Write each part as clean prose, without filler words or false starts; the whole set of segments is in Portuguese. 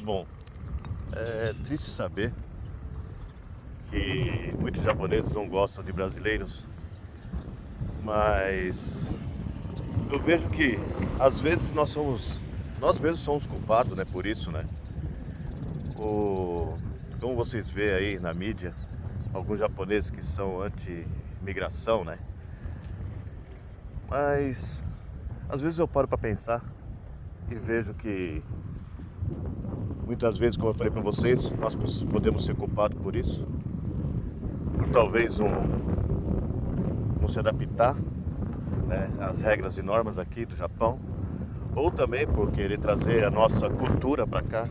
Bom, é triste saber que muitos japoneses não gostam de brasileiros, mas eu vejo que às vezes nós mesmos somos culpados, né, por isso, né? O, como vocês veem aí na mídia, alguns japoneses que são anti-imigração, né? Mas às vezes eu paro para pensar e vejo que muitas vezes, como eu falei para vocês, nós podemos ser culpados por isso, por talvez não se adaptar, né, às regras e normas aqui do Japão, ou também por querer trazer a nossa cultura para cá,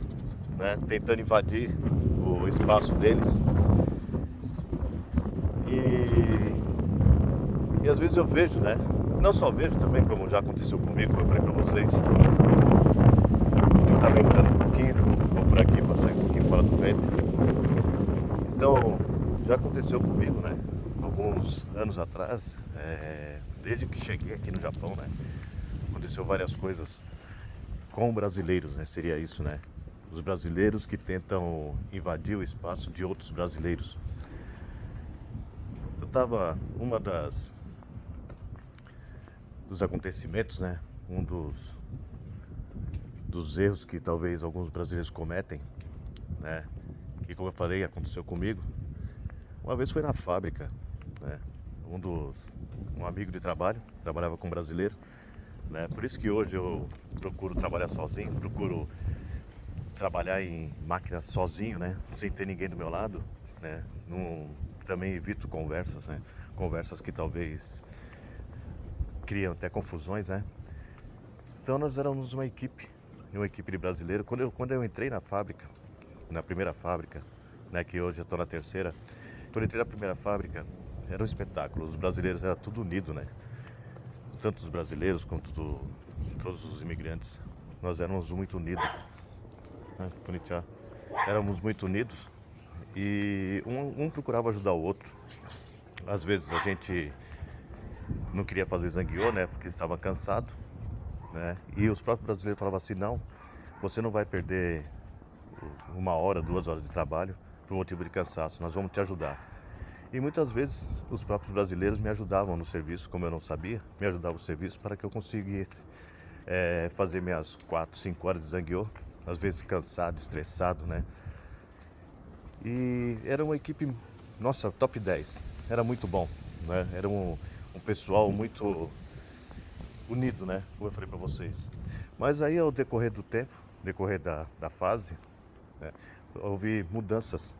né, tentando invadir o espaço deles. E às vezes eu vejo, né, não só vejo também, como já aconteceu comigo, como eu falei para vocês, eu estava entrando um pouquinho, vou por aqui para sair um pouquinho fora do vento. Então, já aconteceu comigo, né? Alguns anos atrás, desde que cheguei aqui no Japão, né? Aconteceu várias coisas com brasileiros, né? Seria isso, né? Os brasileiros que tentam invadir o espaço de outros brasileiros. Uma dos acontecimentos, né? Um dos erros que talvez alguns brasileiros cometem, né? Que, como eu falei, aconteceu comigo. Uma vez foi na fábrica, né? Um amigo de trabalho, trabalhava com um brasileiro, né? Por isso que hoje eu procuro trabalhar sozinho, procuro trabalhar em máquina sozinho, né? Sem ter ninguém do meu lado, né? Também evito conversas, né? Conversas que talvez criam até confusões, né? Então nós éramos uma equipe de brasileiros. Quando eu entrei na fábrica, na primeira fábrica, né? Que hoje eu estou na terceira. Quando eu entrei na primeira fábrica, era um espetáculo. Os brasileiros era tudo unido, né? Tanto os brasileiros quanto todos os imigrantes. Nós éramos muito unidos, né? Konnichiwa. Éramos muito unidos e um procurava ajudar o outro. Às vezes a gente não queria fazer zangueô, né? Porque estava cansado, né? E os próprios brasileiros falavam assim: não, você não vai perder 1 hora, 2 horas de trabalho por motivo de cansaço, nós vamos te ajudar. E muitas vezes os próprios brasileiros me ajudavam no serviço, como eu não sabia, me ajudavam no serviço para que eu conseguisse fazer minhas 4, 5 horas de zangueô, às vezes cansado, estressado, né? E era uma equipe, nossa, top 10. Era muito bom, né? Era um pessoal muito unido, né? Como eu falei para vocês. Mas aí ao decorrer do tempo, decorrer da fase, né, houve mudanças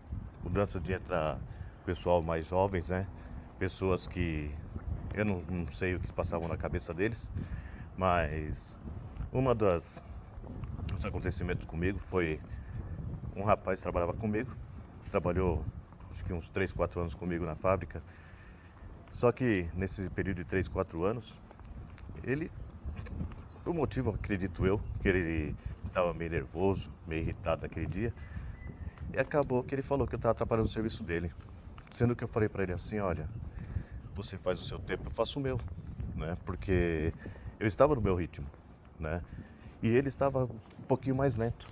de entrar pessoal mais jovens, né? Pessoas que eu não sei o que passavam na cabeça deles, mas uma dos acontecimentos comigo foi um rapaz que trabalhava comigo, trabalhou acho que uns 3, 4 anos comigo na fábrica. Só que nesse período de 3, 4 anos, ele, por motivo, acredito eu, que ele estava meio nervoso, meio irritado naquele dia, e acabou que ele falou que eu estava atrapalhando o serviço dele. Sendo que eu falei para ele assim: olha, você faz o seu tempo, eu faço o meu, né? Porque eu estava no meu ritmo, né? E ele estava um pouquinho mais lento,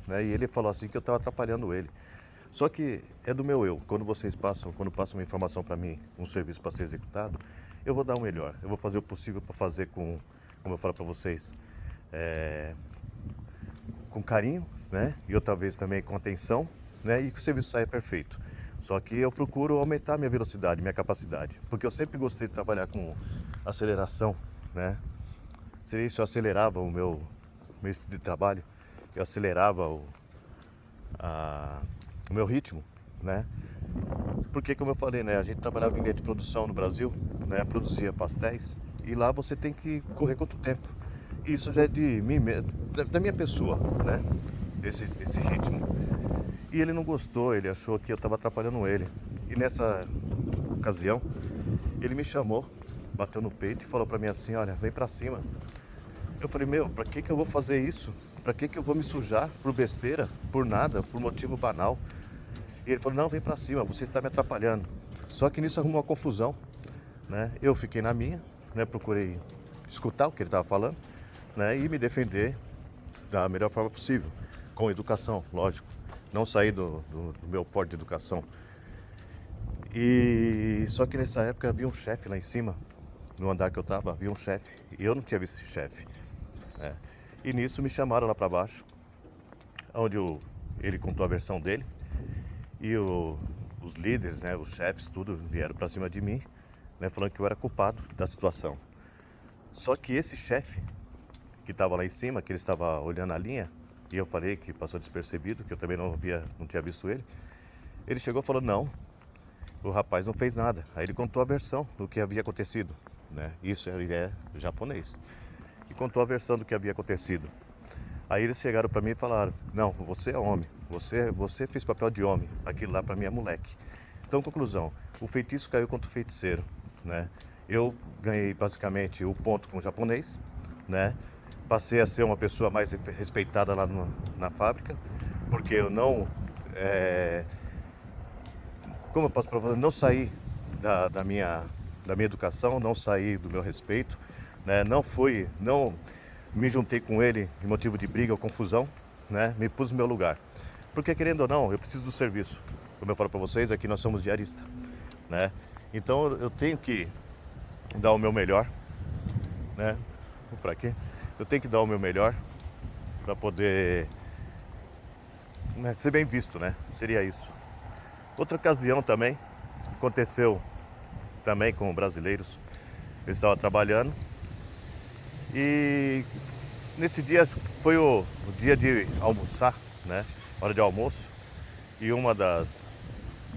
né? E ele falou assim que eu estava atrapalhando ele. Só que é do meu eu. Quando passam uma informação para mim, um serviço para ser executado, eu vou dar o melhor. Eu vou fazer o possível para fazer como eu falo para vocês, é, com carinho, né? E outra vez também com atenção, né? E que o serviço saia perfeito. Só que eu procuro aumentar minha velocidade, minha capacidade, porque eu sempre gostei de trabalhar com aceleração, né? Seria isso, eu acelerava meu estilo de trabalho, eu acelerava o meu ritmo, né? Porque, como eu falei, né, a gente trabalhava em linha de produção no Brasil, né, produzia pastéis, e lá você tem que correr quanto tempo. Isso já é de mim mesmo, da minha pessoa, né? Esse ritmo. E ele não gostou, ele achou que eu estava atrapalhando ele. E nessa ocasião, ele me chamou, bateu no peito e falou para mim assim: olha, vem pra cima. Eu falei: meu, pra que eu vou fazer isso? Pra que eu vou me sujar por besteira, por nada, por motivo banal? E ele falou: não, vem pra cima, você está me atrapalhando. Só que nisso arrumou uma confusão, né? Eu fiquei na minha, né? Procurei escutar o que ele estava falando, né? E me defender da melhor forma possível. com educação, lógico. Não saí do meu porte de educação. E só que nessa época havia um chefe lá em cima, no andar que eu tava, havia um chefe. E eu não tinha visto esse chefe, né? E nisso me chamaram lá para baixo, onde ele contou a versão dele. E os líderes, né, os chefes, tudo vieram para cima de mim, né, falando que eu era culpado da situação. Só que esse chefe que estava lá em cima, que ele estava olhando a linha, e eu falei que passou despercebido, que eu também não tinha visto ele. Ele chegou e falou: não, o rapaz não fez nada. Aí ele contou a versão do que havia acontecido, né? Isso, ele é japonês. E contou a versão do que havia acontecido. Aí eles chegaram para mim e falaram: não, você é homem, você fez papel de homem, aquilo lá para mim é moleque. Então, conclusão, o feitiço caiu contra o feiticeiro, né? Eu ganhei basicamente o ponto com o japonês, né? Passei a ser uma pessoa mais respeitada lá na fábrica, porque eu não, como eu posso provar, não saí da minha educação, não saí do meu respeito, né? Não me juntei com ele em motivo de briga ou confusão, né? Me pus no meu lugar. Porque querendo ou não, eu preciso do serviço. Como eu falo para vocês, aqui nós somos diaristas, né? Então eu tenho que dar o meu melhor, né? Vou para aqui. Eu tenho que dar o meu melhor para poder, né, ser bem visto, né? Seria isso. Outra ocasião também aconteceu também com brasileiros. Eu estava trabalhando e nesse dia foi o dia de almoçar, né? Hora de almoço. E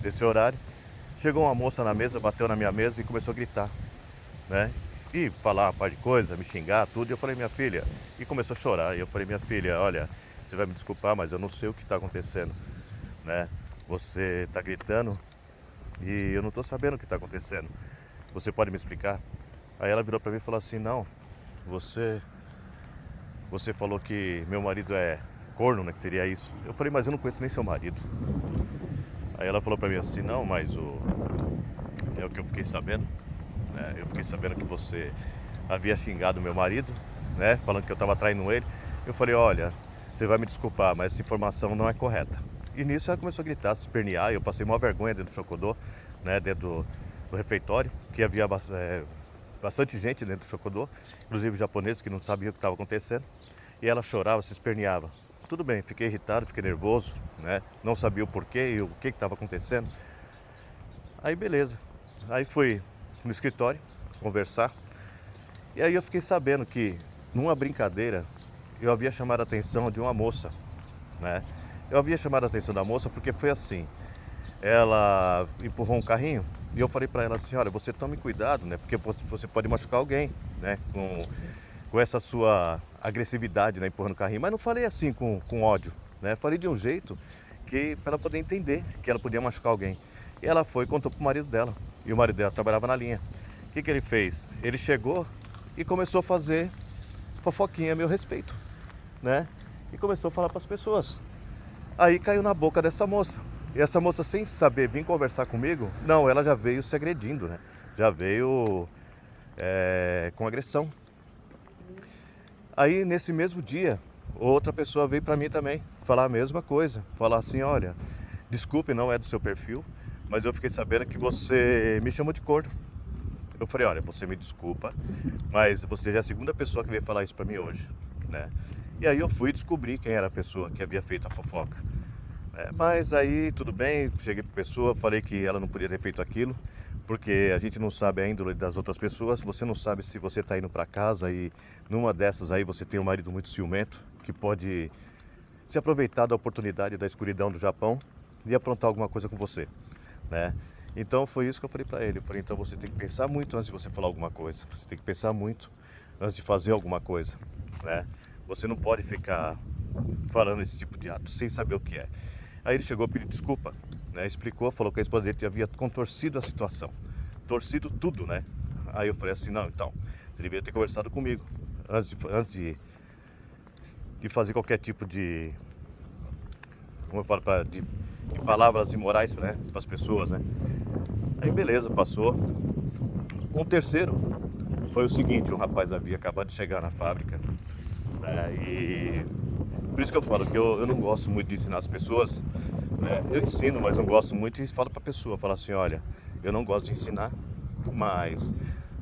desse horário, chegou uma moça na mesa, bateu na minha mesa e começou a gritar, né? E falar uma par de coisa, me xingar, tudo. E eu falei: minha filha, e começou a chorar. E eu falei: minha filha, olha, você vai me desculpar, mas eu não sei o que está acontecendo, né? Você está gritando e eu não estou sabendo o que está acontecendo. Você pode me explicar? Aí ela virou para mim e falou assim: não, você falou que meu marido é corno, né? Que seria isso. Eu falei: mas eu não conheço nem seu marido. Aí ela falou para mim assim: não, mas é o que eu fiquei sabendo, né? Eu fiquei sabendo que você havia xingado meu marido, né? Falando que eu estava traindo ele. Eu falei: olha, você vai me desculpar, mas essa informação não é correta. E nisso ela começou a gritar, se espernear. Eu passei uma vergonha dentro do Chocodô, né? Dentro do refeitório, que havia bastante gente dentro do Chocodô, inclusive japoneses que não sabiam o que estava acontecendo. E ela chorava, se esperneava. Tudo bem, fiquei irritado, fiquei nervoso, né? Não sabia o porquê e o que estava acontecendo. Aí beleza. Aí fui no escritório conversar. E aí eu fiquei sabendo que numa brincadeira eu havia chamado a atenção de uma moça, né? Eu havia chamado a atenção da moça porque foi assim. Ela empurrou um carrinho e eu falei para ela assim: olha, você tome cuidado, né? Porque você pode machucar alguém, né? Com essa sua agressividade, né? Empurrando o carrinho. Mas não falei assim com ódio, né? Falei de um jeito que para ela poder entender que ela podia machucar alguém. E ela foi e contou pro marido dela. E o marido dela trabalhava na linha. O que ele fez? Ele chegou e começou a fazer fofoquinha a meu respeito, né? E começou a falar para as pessoas. Aí caiu na boca dessa moça. E essa moça, sem saber vir conversar comigo, não, ela já veio se agredindo, né? Já veio com agressão. Aí nesse mesmo dia, outra pessoa veio para mim também falar a mesma coisa. Falar assim: olha, desculpe, não é do seu perfil, mas eu fiquei sabendo que você me chamou de corno. Eu falei: olha, você me desculpa, mas você já é a segunda pessoa que veio falar isso para mim hoje, né? E aí eu fui descobrir quem era a pessoa que havia feito a fofoca. Mas aí tudo bem, cheguei para a pessoa, falei que ela não podia ter feito aquilo, porque a gente não sabe a índole das outras pessoas. Você não sabe se você está indo para casa e numa dessas aí você tem um marido muito ciumento, que pode se aproveitar da oportunidade da escuridão do Japão e aprontar alguma coisa com você, né? Então foi isso que eu falei para ele. Eu falei: então você tem que pensar muito antes de você falar alguma coisa. Você tem que pensar muito antes de fazer alguma coisa, né? Você não pode ficar falando esse tipo de ato sem saber o que é. Aí ele chegou a pedir desculpa, né? Explicou, falou que a esposa dele havia contorcido a situação, torcido tudo, né? Aí eu falei assim: não, então, você devia ter conversado comigo antes de fazer qualquer tipo de, como eu falo, de palavras imorais, né, para as pessoas, né? Aí beleza, passou. Um terceiro foi o seguinte: o rapaz havia acabado de chegar na fábrica, né? E Por isso que eu falo que eu não gosto muito de ensinar as pessoas, né? Eu ensino, mas não gosto muito e falo para a pessoa, falo assim, olha, eu não gosto de ensinar, mas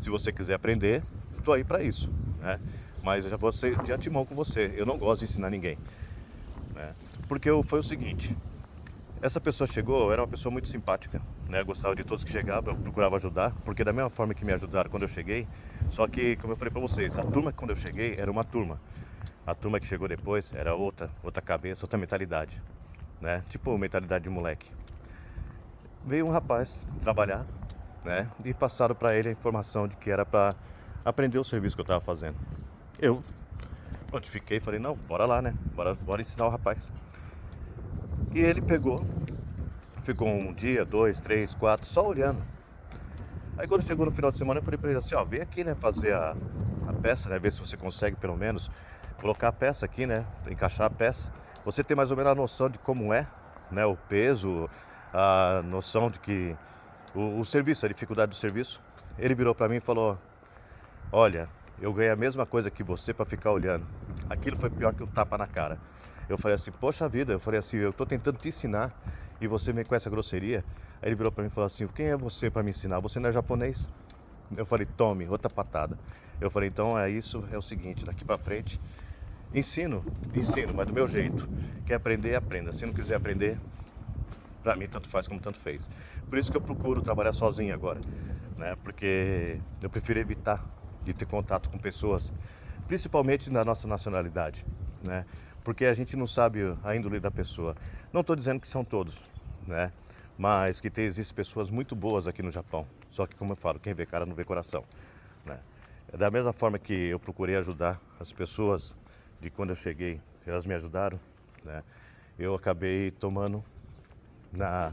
se você quiser aprender, estou aí para isso, né? Mas eu já vou ser de antemão com você, eu não gosto de ensinar ninguém, né? Porque foi o seguinte, essa pessoa chegou, era uma pessoa muito simpática, né? Eu gostava de todos que chegavam, eu procurava ajudar, porque da mesma forma que me ajudaram quando eu cheguei, só que, como eu falei para vocês, a turma quando eu cheguei era uma turma. A turma que chegou depois era outra cabeça, outra mentalidade, né? Tipo mentalidade de moleque. Veio um rapaz trabalhar, né? E passaram para ele a informação de que era para aprender o serviço que eu estava fazendo. Eu notifiquei, falei, não, bora lá, né? Bora ensinar o rapaz. E ele pegou, ficou um dia, dois, três, quatro, só olhando. Aí quando chegou no final de semana eu falei para ele assim, ó, vem aqui, né, fazer a peça, né? Ver se você consegue pelo menos colocar a peça aqui, né? Encaixar a peça. Você tem mais ou menos a noção de como é, né? O peso, a noção de que o serviço, a dificuldade do serviço. Ele virou para mim e falou, olha, eu ganhei a mesma coisa que você para ficar olhando. Aquilo foi pior que um tapa na cara. Eu falei assim, poxa vida, eu falei assim, eu tô tentando te ensinar e você vem com essa grosseria. Aí ele virou para mim e falou assim, quem é você para me ensinar? Você não é japonês? Eu falei, tome, outra patada. Eu falei, então é isso, é o seguinte, daqui para frente, ensino, mas do meu jeito. Quer aprender, aprenda. Se não quiser aprender, pra mim tanto faz como tanto fez. Por isso que eu procuro trabalhar sozinho agora, né? Porque eu prefiro evitar de ter contato com pessoas, principalmente da nossa nacionalidade, né? Porque a gente não sabe a índole da pessoa. Não estou dizendo que são todos, né? Mas que existem pessoas muito boas aqui no Japão. Só que, como eu falo, quem vê cara não vê coração, né? Da mesma forma que eu procurei ajudar as pessoas de quando eu cheguei, elas me ajudaram, né? Eu acabei tomando na,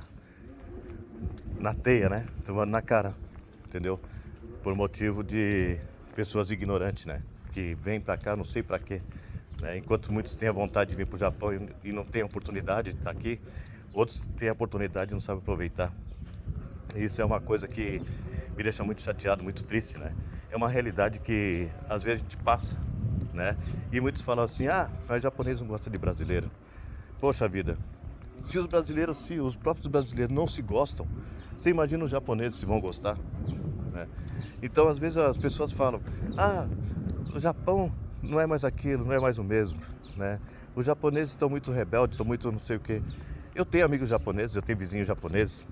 na teia, né? Tomando na cara, entendeu? Por motivo de pessoas ignorantes, né? Que vêm pra cá, não sei pra quê, né? Enquanto muitos têm a vontade de vir pro Japão e não têm a oportunidade de estar aqui, outros têm a oportunidade e não sabem aproveitar. Isso é uma coisa que me deixa muito chateado, muito triste, né? É uma realidade que às vezes a gente passa, né? E muitos falam assim, ah, mas japonês não gosta de brasileiro. Poxa vida, se os próprios brasileiros não se gostam, você imagina os japoneses se vão gostar, né? Então às vezes as pessoas falam, ah, o Japão não é mais aquilo, não é mais o mesmo, né? Os japoneses estão muito rebeldes, estão muito não sei o quê. Eu tenho amigos japoneses, eu tenho vizinhos japoneses,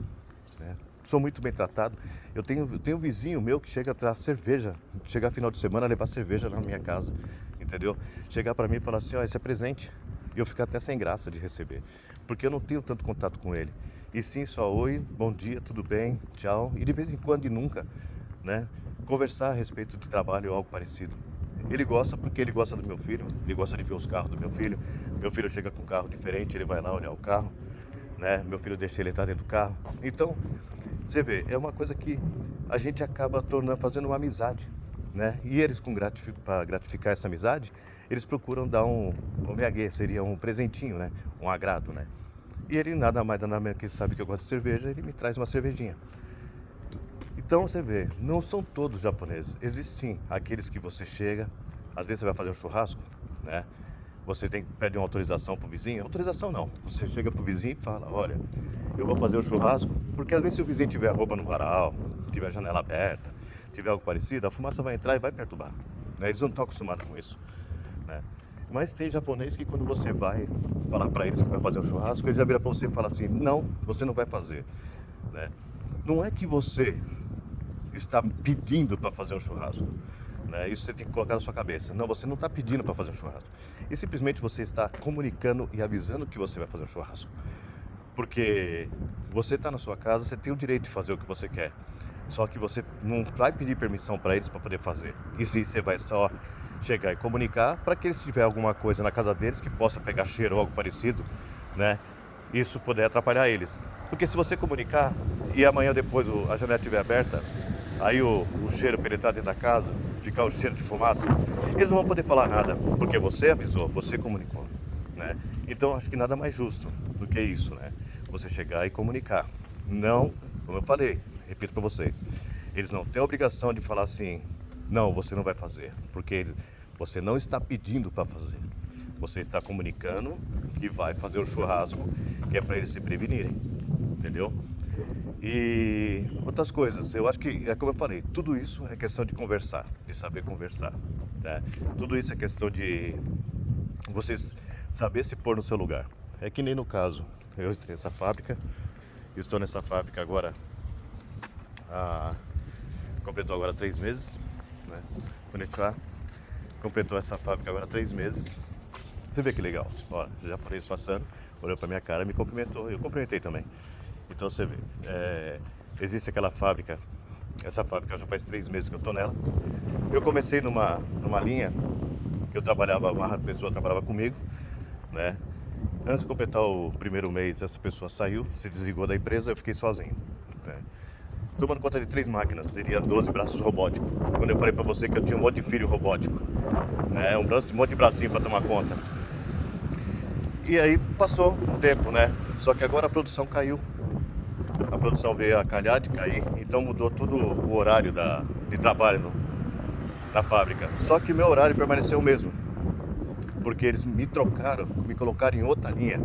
né? Sou muito bem tratado. Eu tenho um vizinho meu que chega a trazer cerveja, chegar final de semana levar cerveja na minha casa, entendeu? Chegar para mim e falar assim, ó, esse é presente. E eu fico até sem graça de receber, porque eu não tenho tanto contato com ele. E sim, só oi, bom dia, tudo bem, tchau. E de vez em quando e nunca, né? Conversar a respeito de trabalho ou algo parecido. Ele gosta porque ele gosta do meu filho, ele gosta de ver os carros do meu filho. Meu filho chega com um carro diferente, ele vai lá olhar o carro, né? Meu filho deixa ele estar dentro do carro. Então, você vê, é uma coisa que a gente acaba fazendo uma amizade, né? E eles, para gratificar essa amizade, eles procuram dar um omiyage, seria um presentinho, né? Um agrado, né? E ele nada mais nada menos que ele sabe que eu gosto de cerveja, ele me traz uma cervejinha. Então você vê, não são todos japoneses. Existem aqueles que você chega, às vezes você vai fazer um churrasco, né? Você pede uma autorização pro vizinho. Autorização não. Você chega pro vizinho e fala, olha, eu vou fazer o churrasco, porque às vezes se o vizinho tiver roupa no varal, tiver a janela aberta, tiver algo parecido, a fumaça vai entrar e vai perturbar, né? Eles não estão acostumados com isso, né? Mas tem japonês que quando você vai falar para eles que vai fazer um churrasco, ele já vira para você e fala assim, não, você não vai fazer, né? Não é que você está pedindo para fazer um churrasco, né? Isso você tem que colocar na sua cabeça. Não, você não está pedindo para fazer um churrasco. E simplesmente você está comunicando e avisando que você vai fazer um churrasco. Porque você está na sua casa, você tem o direito de fazer o que você quer. Só que você não vai pedir permissão para eles para poder fazer. E sim, você vai só chegar e comunicar para que eles, se tiver alguma coisa na casa deles que possa pegar cheiro ou algo parecido, né? Isso poder atrapalhar eles. Porque se você comunicar e amanhã depois a janela estiver aberta, aí o cheiro penetrar dentro da casa, ficar o cheiro de fumaça, eles não vão poder falar nada, porque você avisou, você comunicou, né? Então acho que nada mais justo do que isso, né? Você chegar e comunicar. Não, como eu falei, repito para vocês, eles não têm a obrigação de falar assim, não, você não vai fazer, porque você não está pedindo para fazer, Você está comunicando que vai fazer o churrasco, que é para eles se prevenirem, entendeu? E outras coisas, eu acho que, é como eu falei, tudo isso é questão de conversar, de saber conversar, tá? Tudo isso é questão de você saber se pôr no seu lugar. É que nem no caso, eu estou nessa fábrica, estou nessa fábrica agora, completou agora 3 meses, né? Quando a gente completou essa fábrica agora 3 meses. Você vê que legal, ó, o japonês passando, olhou pra minha cara, me cumprimentou, eu cumprimentei também. Então você vê, existe aquela fábrica, essa fábrica já faz 3 meses que eu tô nela. Eu comecei numa linha que eu trabalhava, uma pessoa trabalhava comigo, né? Antes de completar o primeiro mês, essa pessoa saiu, se desligou da empresa, eu fiquei sozinho, né? Tomando conta de 3 máquinas, seria 12 braços robóticos. Quando eu falei pra você que eu tinha um monte de filho robótico, né? Um monte de bracinho pra tomar conta. E aí passou um tempo, né? Só que agora a produção caiu. A produção veio a calhar de cair, então mudou todo o horário de trabalho na fábrica. Só que meu horário permaneceu o mesmo, porque eles me trocaram, me colocaram em outra linha,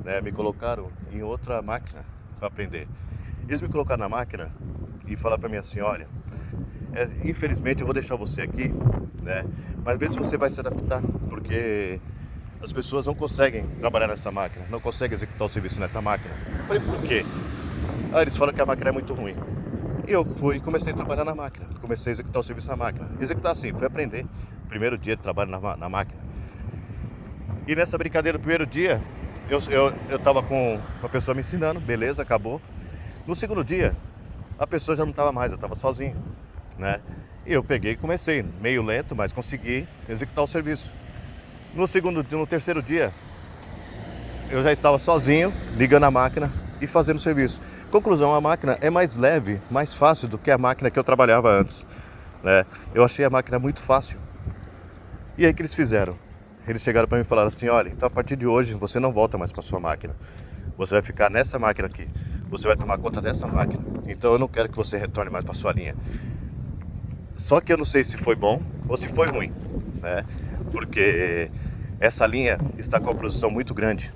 né? Me colocaram em outra máquina para aprender. Eles me colocaram na máquina e falaram para mim assim, olha, infelizmente eu vou deixar você aqui, né? Mas vê se você vai se adaptar, porque as pessoas não conseguem trabalhar nessa máquina, não conseguem executar o serviço nessa máquina. Eu falei, por quê? Ah, eles falam que a máquina é muito ruim. E eu fui e comecei a trabalhar na máquina, comecei a executar o serviço na máquina. Executar assim, fui aprender. Primeiro dia de trabalho na máquina. E nessa brincadeira, no primeiro dia, eu tava com uma pessoa me ensinando, beleza, acabou. No segundo dia, a pessoa já não estava mais, eu estava sozinho, né? E eu peguei e comecei, meio lento, mas consegui executar o serviço. No terceiro dia, eu já estava sozinho, ligando a máquina e fazendo o serviço. Conclusão, a máquina é mais leve, mais fácil do que a máquina que eu trabalhava antes, né? Eu achei a máquina muito fácil. E aí o que eles fizeram? Eles chegaram para mim e falaram assim, olha, então a partir de hoje você não volta mais para sua máquina. Você vai ficar nessa máquina aqui. Você vai tomar conta dessa máquina. Então eu não quero que você retorne mais para sua linha. Só que eu não sei se foi bom ou se foi ruim, né? Porque essa linha está com uma produção muito grande,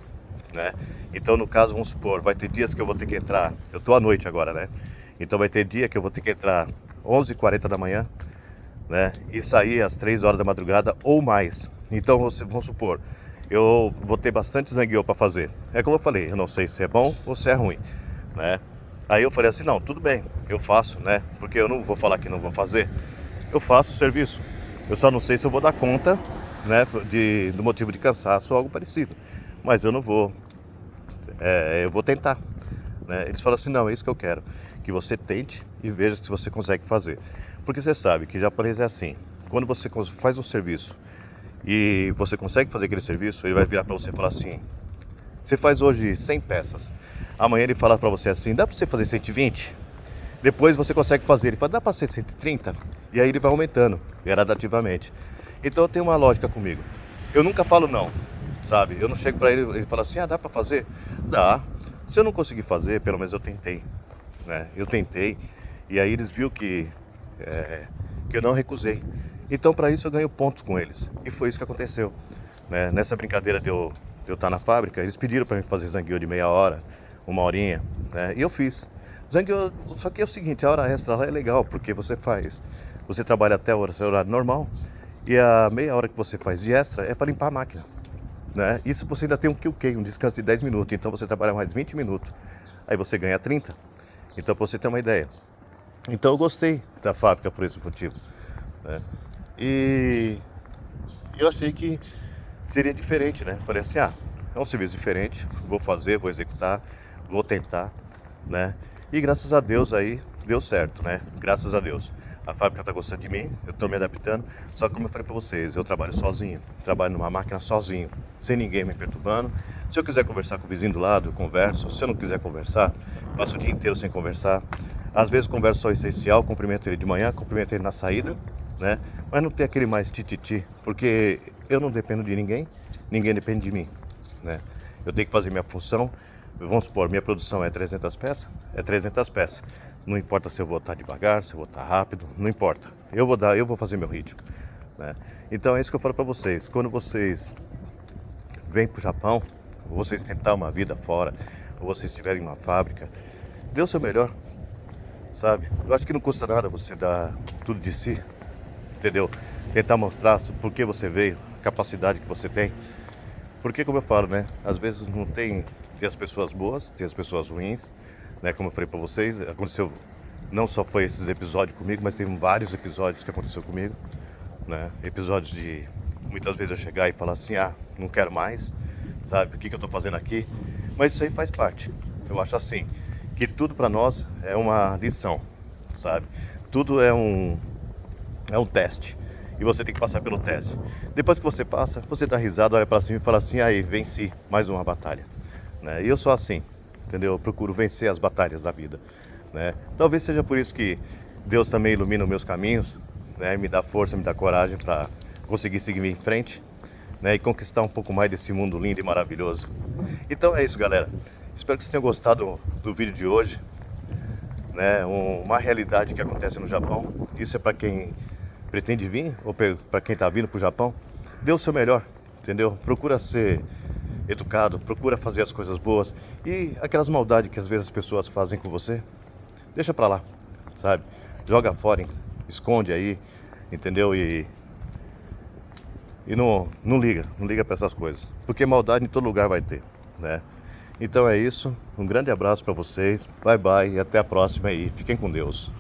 né? Então no caso, vamos supor, vai ter dias que eu vou ter que entrar, eu tô à noite agora, né? Então vai ter dia que eu vou ter que entrar 11h40 da manhã, né? E sair às 3 horas da madrugada ou mais. Então vamos supor, eu vou ter bastante zangueô para fazer. É como eu falei, eu não sei se é bom ou se é ruim, né? Aí eu falei assim, não, tudo bem, eu faço, né? Porque eu não vou falar que não vou fazer. Eu faço o serviço. Eu só não sei se eu vou dar conta, né? Do motivo de cansaço ou algo parecido. Mas eu não vou. Eu vou tentar, né? Eles falam assim, não, é isso que eu quero. Que você tente e veja se você consegue fazer. Porque você sabe que japonês é assim. Quando você faz um serviço e você consegue fazer aquele serviço, ele vai virar para você e falar assim, você faz hoje 100 peças. Amanhã ele fala para você assim, dá para você fazer 120? Depois você consegue fazer, ele fala, dá para ser 130? E aí ele vai aumentando, gradativamente. Então tem uma lógica comigo. Eu nunca falo não, sabe? Eu não chego para ele, ele fala assim, dá para fazer? Dá. Se eu não conseguir fazer, pelo menos eu tentei, né? Eu tentei, e aí eles viram que eu não recusei. Então para isso eu ganho pontos com eles. E foi isso que aconteceu, né? Nessa brincadeira de eu estar na fábrica, eles pediram para mim fazer zangueô de meia hora, 1 horinha, né? E eu fiz. Zangueô, só que é o seguinte, a hora extra lá é legal, porque você trabalha até o horário normal, e a meia hora que você faz de extra é para limpar a máquina, né? Isso você ainda tem um descanso de 10 minutos, então você trabalha mais 20 minutos, aí você ganha 30. Então para você ter uma ideia. Então eu gostei da fábrica por esse motivo, né? E eu achei que seria diferente, né? Falei assim, é um serviço diferente, vou fazer, vou executar, vou tentar, né? E graças a Deus aí deu certo, né? Graças a Deus. A fábrica tá gostando de mim, eu tô me adaptando. Só que como eu falei pra vocês, eu trabalho sozinho, trabalho numa máquina sozinho, sem ninguém me perturbando. Se eu quiser conversar com o vizinho do lado, eu converso. Se eu não quiser conversar, passo o dia inteiro sem conversar. Às vezes converso só essencial, cumprimento ele de manhã, cumprimento ele na saída, né? Mas não tem aquele mais tititi, porque eu não dependo de ninguém, ninguém depende de mim, né? Eu tenho que fazer minha função. Vamos supor, minha produção é 300 peças, é 300 peças. Não importa se eu vou estar devagar, se eu vou estar rápido, não importa. Eu vou fazer meu ritmo, né? Então é isso que eu falo para vocês. Quando vocês vem pro Japão, ou vocês tentar uma vida fora, ou vocês tiverem uma fábrica, dê o seu melhor, sabe? Eu acho que não custa nada você dar tudo de si, entendeu? Tentar mostrar por que você veio, a capacidade que você tem. Porque, como eu falo, né? Às vezes não tem as pessoas boas, tem as pessoas ruins, né? Como eu falei pra vocês, aconteceu, não só foi esses episódios comigo, mas tem vários episódios que aconteceu comigo, né? Episódios de muitas vezes eu chegar e falar assim, não quero mais, sabe? O que eu tô fazendo aqui? Mas isso aí faz parte. Eu acho assim, que tudo pra nós é uma lição, sabe? Tudo é um teste. E você tem que passar pelo teste. Depois que você passa, você dá risada, olha pra cima e fala assim, aí, venci mais uma batalha, né? E eu sou assim, entendeu? Eu procuro vencer as batalhas da vida, né? Talvez seja por isso que Deus também ilumina os meus caminhos, né? Me dá força, me dá coragem para conseguir seguir em frente, né? E conquistar um pouco mais desse mundo lindo e maravilhoso. Então é isso, galera. Espero que vocês tenham gostado do vídeo de hoje, né? Uma realidade que acontece no Japão. Isso é para quem pretende vir, ou para quem está vindo para o Japão. Dê o seu melhor, entendeu? Procura ser educado, procura fazer as coisas boas. E aquelas maldades que às vezes as pessoas fazem com você, deixa pra lá, sabe? Joga fora, esconde aí, entendeu? E não liga pra essas coisas. Porque maldade em todo lugar vai ter, né? Então é isso, um grande abraço pra vocês, bye bye e até a próxima aí, fiquem com Deus.